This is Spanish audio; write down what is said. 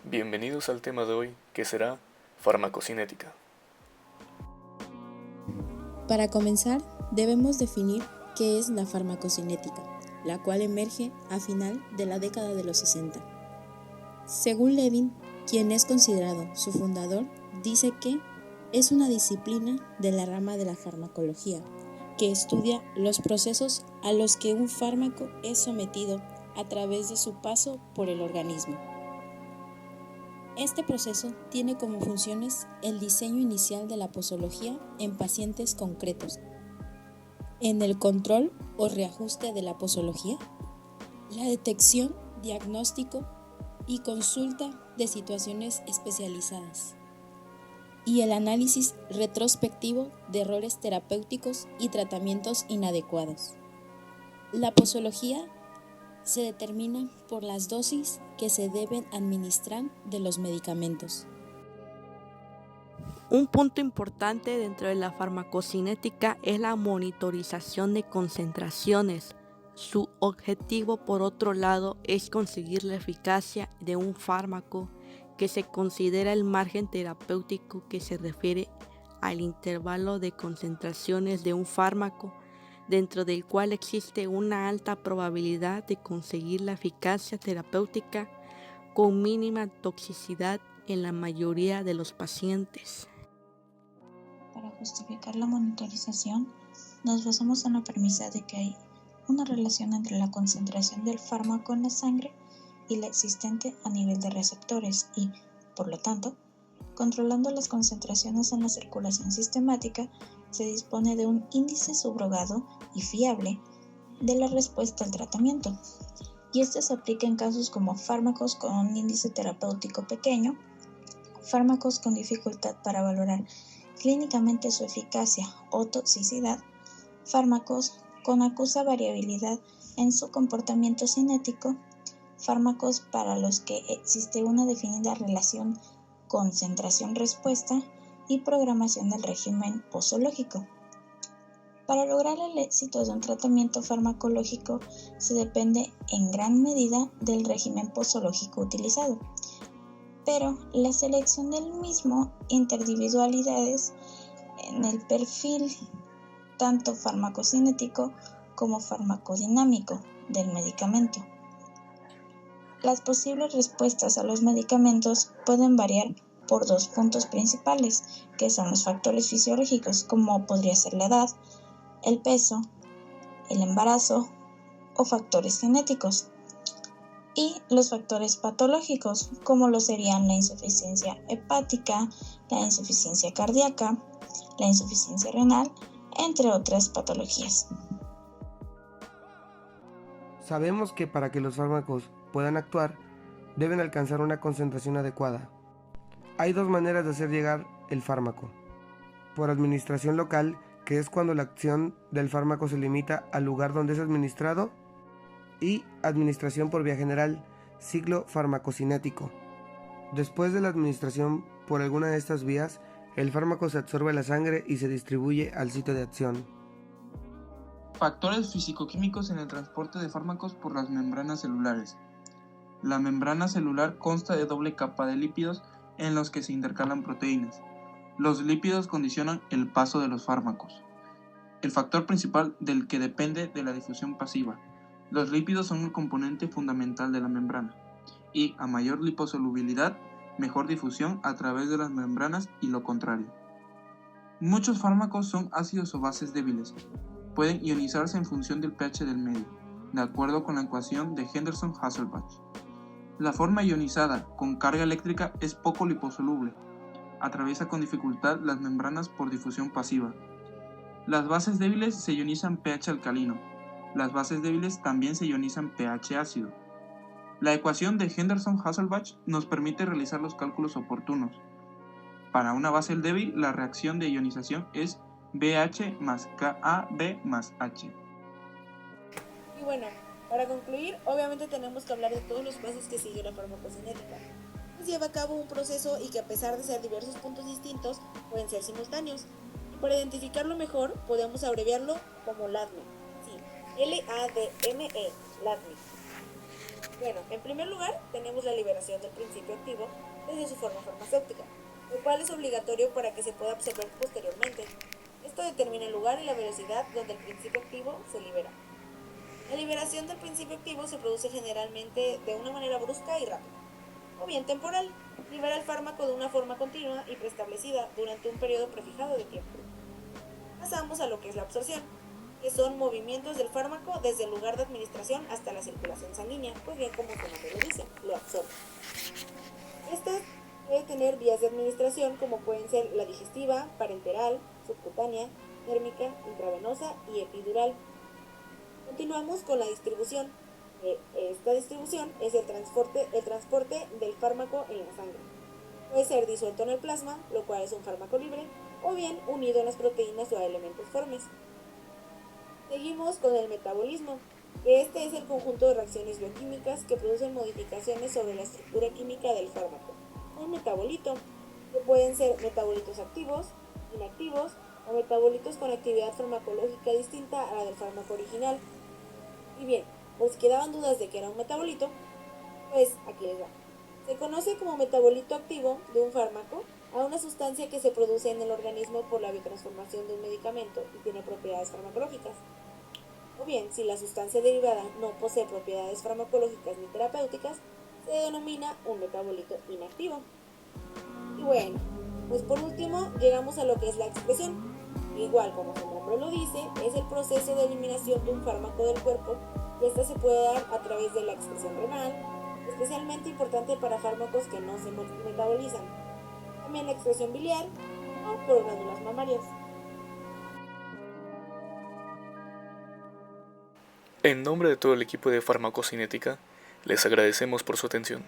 Bienvenidos al tema de hoy, que será farmacocinética. Para comenzar, debemos definir qué es la farmacocinética, la cual emerge a final de la década de los 60. Según Levin, quien es considerado su fundador, dice que es una disciplina de la rama de la farmacología que estudia los procesos a los que un fármaco es sometido a través de su paso por el organismo. Este proceso tiene como funciones el diseño inicial de la posología en pacientes concretos, en el control o reajuste de la posología, la detección, diagnóstico y consulta de situaciones especializadas, y el análisis retrospectivo de errores terapéuticos y tratamientos inadecuados. La posología se determina por las dosis que se deben administrar de los medicamentos. Un punto importante dentro de la farmacocinética es la monitorización de concentraciones. Su objetivo, por otro lado, es conseguir la eficacia de un fármaco que se considera el margen terapéutico, que se refiere al intervalo de concentraciones de un fármaco dentro del cual existe una alta probabilidad de conseguir la eficacia terapéutica con mínima toxicidad en la mayoría de los pacientes. Para justificar la monitorización, nos basamos en la premisa de que hay una relación entre la concentración del fármaco en la sangre y la existente a nivel de receptores y, por lo tanto, controlando las concentraciones en la circulación sistemática, se dispone de un índice subrogado y fiable de la respuesta al tratamiento, y este se aplica en casos como fármacos con un índice terapéutico pequeño, fármacos con dificultad para valorar clínicamente su eficacia o toxicidad, fármacos con acusa variabilidad en su comportamiento cinético, fármacos para los que existe una definida relación concentración-respuesta y programación del régimen posológico. Para lograr el éxito de un tratamiento farmacológico se depende en gran medida del régimen posológico utilizado, pero la selección del mismo individualidades en el perfil tanto farmacocinético como farmacodinámico del medicamento. Las posibles respuestas a los medicamentos pueden variar por dos puntos principales, que son los factores fisiológicos, como podría ser la edad, el peso, el embarazo o factores genéticos, y los factores patológicos, como lo serían la insuficiencia hepática, la insuficiencia cardíaca, la insuficiencia renal, entre otras patologías. Sabemos que para que los fármacos puedan actuar, deben alcanzar una concentración adecuada. Hay dos maneras de hacer llegar el fármaco. Por administración local, que es cuando la acción del fármaco se limita al lugar donde es administrado, y administración por vía general, ciclo farmacocinético. Después de la administración por alguna de estas vías, el fármaco se absorbe a la sangre y se distribuye al sitio de acción. Factores físico-químicos en el transporte de fármacos por las membranas celulares. La membrana celular consta de doble capa de lípidos en los que se intercalan proteínas. Los lípidos condicionan el paso de los fármacos. El factor principal del que depende de la difusión pasiva. Los lípidos son el componente fundamental de la membrana, y a mayor liposolubilidad, mejor difusión a través de las membranas y lo contrario. Muchos fármacos son ácidos o bases débiles. Pueden ionizarse en función del pH del medio, de acuerdo con la ecuación de Henderson-Hasselbalch. La forma ionizada con carga eléctrica es poco liposoluble. Atraviesa con dificultad las membranas por difusión pasiva. Las bases débiles se ionizan pH alcalino. Las bases débiles también se ionizan pH ácido. La ecuación de Henderson-Hasselbalch nos permite realizar los cálculos oportunos. Para una base débil, la reacción de ionización es BH más KAB más H. Y bueno, para concluir, obviamente tenemos que hablar de todos los pasos que sigue la farmacocinética. Pues lleva a cabo un proceso y que a pesar de ser diversos puntos distintos, pueden ser simultáneos. Y para identificarlo mejor, podemos abreviarlo como LADME. Sí, LADME, LADME. Bueno, en primer lugar tenemos la liberación del principio activo desde su forma farmacéutica, lo cual es obligatorio para que se pueda absorber posteriormente. Esto determina el lugar y la velocidad donde el principio activo se libera. La liberación del principio activo se produce generalmente de una manera brusca y rápida, o bien temporal. Libera el fármaco de una forma continua y preestablecida durante un periodo prefijado de tiempo. Pasamos a lo que es la absorción, que son movimientos del fármaco desde el lugar de administración hasta la circulación sanguínea, pues bien como su nombre lo dice, lo absorbe. Estas pueden tener vías de administración como pueden ser la digestiva, parenteral, subcutánea, térmica, intravenosa y epidural. Continuamos con la distribución. Esta distribución es el transporte del fármaco en la sangre. Puede ser disuelto en el plasma, lo cual es un fármaco libre, o bien unido en las proteínas o a elementos formes. Seguimos con el metabolismo, que este es el conjunto de reacciones bioquímicas que producen modificaciones sobre la estructura química del fármaco. Un metabolito, que pueden ser metabolitos activos, inactivos o metabolitos con actividad farmacológica distinta a la del fármaco original. Y bien, por si quedaban dudas de que era un metabolito, pues aquí les va. Se conoce como metabolito activo de un fármaco a una sustancia que se produce en el organismo por la biotransformación de un medicamento y tiene propiedades farmacológicas. O bien, si la sustancia derivada no posee propiedades farmacológicas ni terapéuticas, se denomina un metabolito inactivo. Y bueno, pues por último llegamos a lo que es la excreción. Igual como su nombre lo dice, es el proceso de eliminación de un fármaco del cuerpo y esta se puede dar a través de la excreción renal, especialmente importante para fármacos que no se metabolizan. También la excreción biliar o por glándulas mamarias. En nombre de todo el equipo de farmacocinética, les agradecemos por su atención.